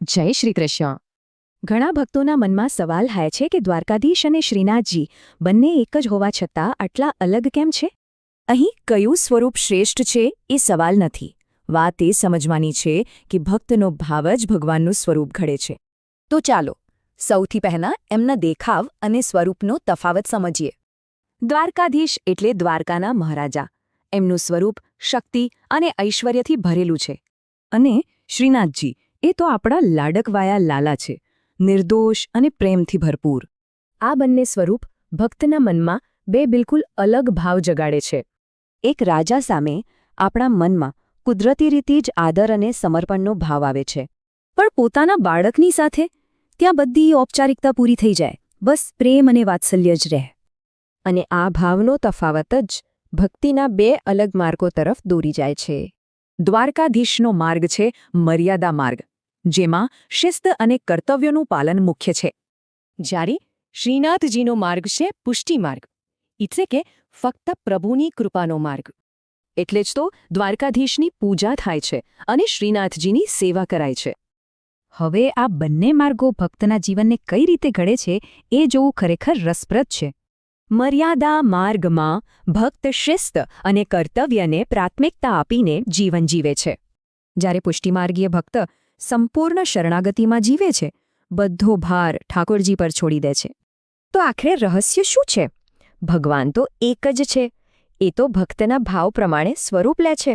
જય શ્રી કૃષ્ણ. ઘણા ભક્તોના મનમાં સવાલ થાય છે કે દ્વારકાધીશ અને શ્રીનાથજી બંને એક જ હોવા છતાં આટલા અલગ કેમ છે? અહીં કયું સ્વરૂપ શ્રેષ્ઠ છે એ સવાલ નથી. વાત એ સમજવાની છે કે ભક્તનો ભાવ જ ભગવાનનું સ્વરૂપ ઘડે છે. તો ચાલો સૌથી પહેલાં એમના દેખાવ અને સ્વરૂપનો તફાવત સમજીએ. દ્વારકાધીશ એટલે દ્વારકાના મહારાજા. એમનું સ્વરૂપ શક્તિ અને ઐશ્વર્યથી ભરેલું છે. અને શ્રીનાથજી એ તો આપણા લાડકવાયા લાલા છે, નિર્દોષ અને પ્રેમથી ભરપૂર. આ બંને સ્વરૂપ ભક્તના મનમાં બે બિલકુલ અલગ ભાવ જગાડે છે. એક રાજા સામે આપણા મનમાં કુદરતી રીતે જ આદર અને સમર્પણનો ભાવ આવે છે, પણ પોતાના બાળકની સાથે ત્યાં બધી ઔપચારિકતા પૂરી થઈ જાય, બસ પ્રેમ અને વાત્સલ્ય જ રહે. અને આ ભાવનો તફાવત જ ભક્તિના બે અલગ માર્ગો તરફ દોરી જાય છે. દ્વારકાધીશનો માર્ગ છે મર્યાદા માર્ગ, જેમાં શિસ્ત અને કર્તવ્યોનું પાલન મુખ્ય છે. જ્યારે શ્રીનાથજીનો માર્ગ છે પુષ્ટિ માર્ગ, એટલે કે ફક્ત પ્રભુની કૃપાનો માર્ગ. એટલે જ તો દ્વારકાધીશની પૂજા થાય છે અને શ્રીનાથજીની સેવા કરાય છે. હવે આ બંને માર્ગો ભક્તના જીવનને કઈ રીતે ઘડે છે એ જોવું ખરેખર રસપ્રદ છે. મર્યાદા માર્ગમાં ભક્ત શિસ્ત અને કર્તવ્યને પ્રાથમિકતા આપીને જીવન જીવે છે. જ્યારે પુષ્ટિમાર્ગીય ભક્ત સંપૂર્ણ શરણાગતિમાં જીવે છે, બધો ભાર ઠાકોરજી પર છોડી દે છે. તો આખરે રહસ્ય શું છે? ભગવાન તો એક જ છે, એ તો ભક્તના ભાવ પ્રમાણે સ્વરૂપ લે છે.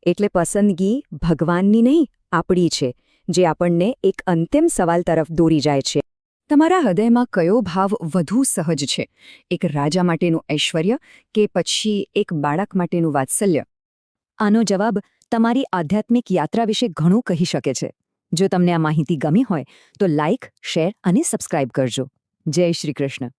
એટલે પસંદગી ભગવાનની નહીં, આપણી છે, જે આપણને એક અંતિમ સવાલ તરફ દોરી જાય છે. તમારા હૃદયમાં કયો ભાવ વધુ સહજ છે? એક રાજા માટેનું ઐશ્વર્ય કે પછી એક બાળક માટેનું વાત્સલ્ય? આનો જવાબ તમારી આધ્યાત્મિક યાત્રા વિશે ઘણું કહી શકે છે. જો તમને આ માહિતી ગમી હોય તો લાઇક, શેર અને સબસ્ક્રાઇબ કરજો. જય શ્રી કૃષ્ણ.